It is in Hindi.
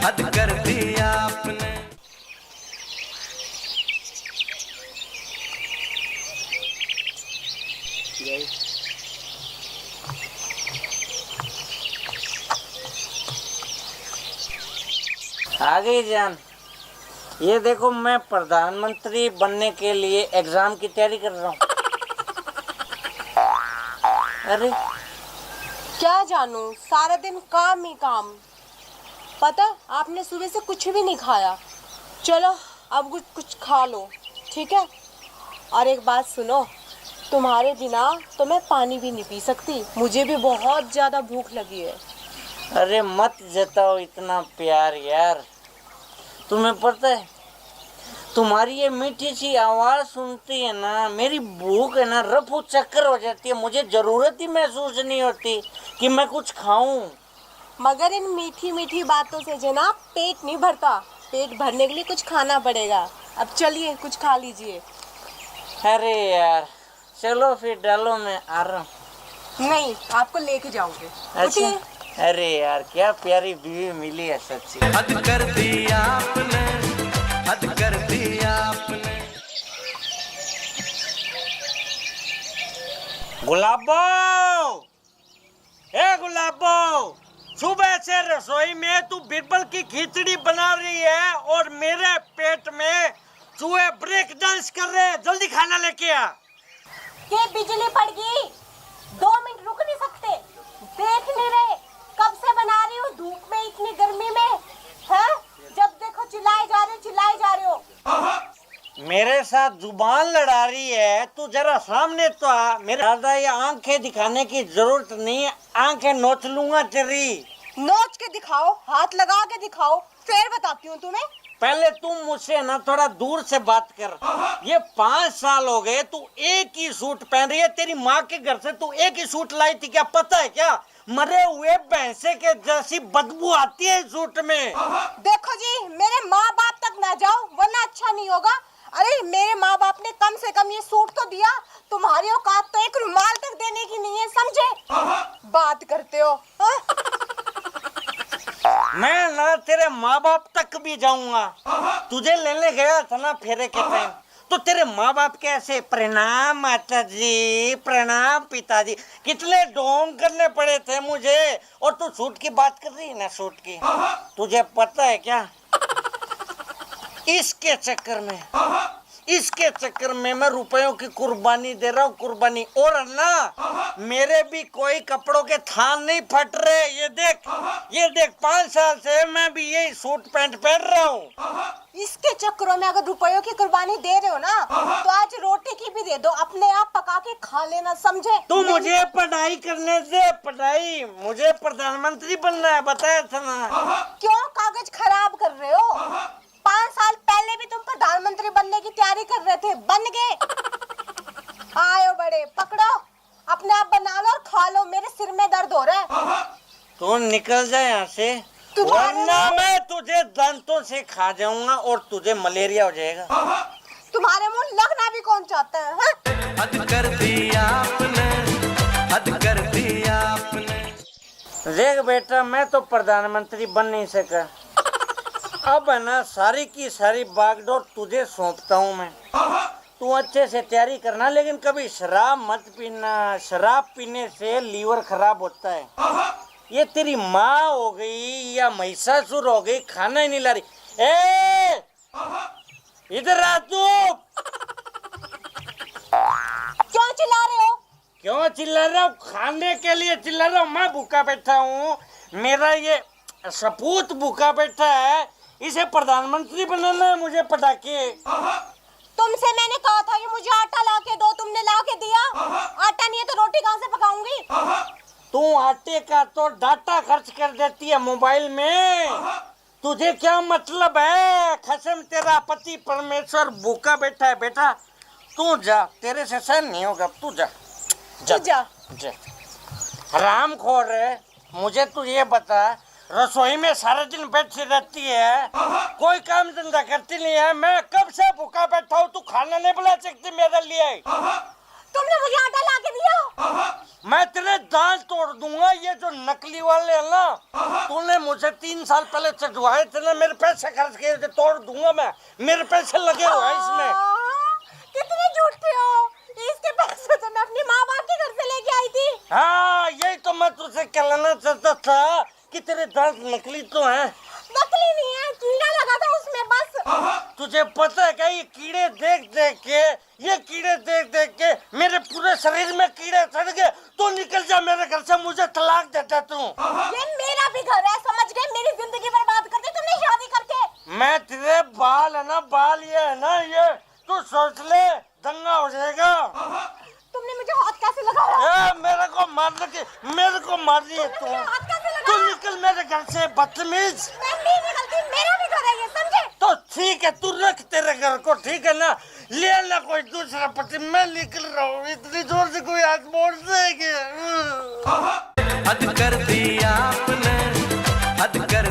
हद कर दिया आपने। आ गई जान। ये देखो मैं प्रधानमंत्री बनने के लिए एग्जाम की तैयारी कर रहा हूँ। अरे क्या जानू, सारा दिन काम ही काम। पता आपने सुबह से कुछ भी नहीं खाया। चलो अब कुछ खा लो, ठीक है। और एक बात सुनो, तुम्हारे बिना तो मैं पानी भी नहीं पी सकती, मुझे भी बहुत ज्यादा भूख लगी है। अरे मत जताओ इतना प्यार यार। तुम्हें पता है, तुम्हारी ये मीठी सी आवाज सुनती है ना, मेरी भूख है ना रफू चक्कर हो जाती है। मुझे जरूरत ही महसूस नहीं होती कि मैं कुछ खाऊं। मगर इन मीठी मीठी बातों से जनाब पेट नहीं भरता, पेट भरने के लिए कुछ खाना पड़ेगा। अब चलिए कुछ खा लीजिए। अरे यार चलो फिर डालो, मैं आ रहा हूँ। नहीं, आपको लेके जाऊंगे। अच्छा, अरे यार क्या प्यारी बीवी मिली है सच्ची। हद कर दिया आपने, हद कर दिया आपने। गुलाबो, ए गुलाबो, सुबह से रसोई में तू बिरबल की खिचड़ी बना रही है और मेरे पेट में चूहे ब्रेक डांस कर रहे हैं। जल्दी खाना लेके आ। ये बिजली पड़ गई, 2 मिनट रुक नहीं सकते? देख नहीं रहे कब से बना रही हूँ धूप में, इतनी गर्मी में है? जब देखो चिल्लाए जा रहे हो, चिल्लाए जा रहे हो। मेरे साथ जुबान लड़ा रही है, तू जरा सामने तो आ। मेरे दादा ये आंखें दिखाने की जरूरत नहीं है, आंखें नोच लूंगा तेरी। नोच के दिखाओ, हाथ लगा के दिखाओ, फिर बताती हूँ तुम्हें। पहले तुम मुझसे ना थोड़ा दूर से बात कर। ये 5 साल हो गए तू एक ही सूट पहन रही है। तेरी माँ के घर से तू एक ही सूट लाई थी, क्या पता है क्या? मरे हुए भैंसे के जैसी बदबू आती है इस सूट में। देखो जी, मेरे माँ बाप तक ना जाओ वरना अच्छा नहीं होगा। अरे मेरे माँ बाप ने कम से कम ये सूट तो दिया, तुम्हारी औकात तो एक रुमाल तक देने की नहीं है, समझे? बात करते हो हा? मैं ना तेरे माँ बाप तक भी जाऊंगा। तुझे लेने गया था ना फेरे के टाइम, तो तेरे माँ बाप कैसे प्रणाम माता जी, प्रणाम पिताजी, कितने ढोंग करने पड़े थे मुझे। और तू सूट की बात कर रही है ना, सूट की। तुझे पता है क्या, इसके चक्कर में मैं रुपयों की कुर्बानी दे रहा हूँ, कुर्बानी। और ना मेरे भी कोई कपड़ों के थान नहीं फट रहे। ये देख 5 साल से मैं भी यही सूट पैंट पहन रहा हूँ। इसके चक्करों में अगर रुपयों की कुर्बानी दे रहे हो ना, तो आज रोटी की भी दे दो, अपने आप पका के खा लेना, समझे? तू मुझे पढ़ाई करने दे, पढ़ाई। मुझे प्रधानमंत्री बनना है, बताया था ना। क्यों कागज खराब कर रहे हो? 5 साल पहले भी तुम प्रधानमंत्री बनने की तैयारी कर रहे थे, बन गए। आयो बड़े, पकड़ो, अपने आप बना लो और खा लो, मेरे सिर में दर्द हो रहा है। तू निकल जाए यहाँ से, वरना मैं तुझे दांतों से खा जाऊंगा और तुझे मलेरिया हो जाएगा। तुम्हारे मुंह लगना भी कौन चाहता है हा? हद कर दिया आपने, हद कर दिया आपने। देख बेटा, मैं तो प्रधानमंत्री बन नहीं सका। अब है ना सारी की सारी बागडोर तुझे सौंपता हूँ मैं। तू अच्छे से तैयारी करना, लेकिन कभी शराब मत पीना। शराब पीने से लीवर खराब होता है। ये तेरी माँ हो गई या महिषासुर हो गई, खाना ही नहीं ला रही। ए इधर आ तू। क्यों चिल्ला रहे हो? क्यों चिल्ला रहा हूँ? खाने के लिए चिल्ला रहा हूँ। मैं भूखा बैठा हूँ, मेरा ये सपूत भूखा बैठा है, इसे प्रधानमंत्री बनाना है मुझे। पटाखे तुमसे मैंने कहा था कि मुझे आटा ला के दो, तुमने ला के दिया? आटा नहीं है तो रोटी कहाँ से पकाऊंगी? तू आटे का तो डाटा खर्च कर देती है मोबाइल में, तुझे क्या मतलब है? कसम तेरा पति परमेश्वर भूखा बैठा है। बेटा तू जा, तेरे से सहन नहीं होगा, तू जा जा जा, जा। हराम खोर है। मुझे तू ये बता, रसोई में सारा दिन बैठी रहती है, कोई काम धंधा करती नहीं है। मैं कब से भूखा बैठा हूँ, तू खाना नहीं बना सकती मेरे लिए? तुमने मुझे आटा ला के दिया। मैं तेरे दांत तोड़ दूंगा। ये जो नकली वाले हैं ना, तूने मुझे 3 साल पहले चढ़वाए थे ना, मेरे पैसे खर्च किए थे, तोड़ दूंगा मैं। मेरे पैसे लगे हुए हैं इसमें। कितने झूठे हो। इसके पैसे तो मैं अपनी माँ बाप के घर से लेके आई थी। हाँ, यही तो मैं तुझसे कहना चाहता था कि तेरे दांत नकली तो हैं। नकली नहीं है, कीड़ा लगा था उसमें बस। तुझे पता है क्या, ये कीड़े देख देख के मेरे पूरे शरीर में कीड़े चढ़ गए। तो निकल जा मेरे घर से, मुझे तलाक देता तू। ये मेरा भी घर है, समझ गए? मेरी जिंदगी बर्बाद कर दी तुमने शादी करके। मैं तेरे बाल है ना, बाल ये है ना, ये तू सोच ले, दंगा हो जाएगा। तुमने मुझे हाथ कैसे लगाया? मेरे को मार रही है तू। हाथ कैसे लगाया? तू निकल मेरे घर से, बदतमीज। मैं नहीं निकलती, मेरा भी घर है ये, समझे? तो ठीक है, तू रख तेरे घर को, ठीक है ना, ले ला कोई दूसरा पति। मैं निकल रहा हूँ, इतनी जोर से कोई हाथ मोड़ देगा। हद कर दी आपने, हद कर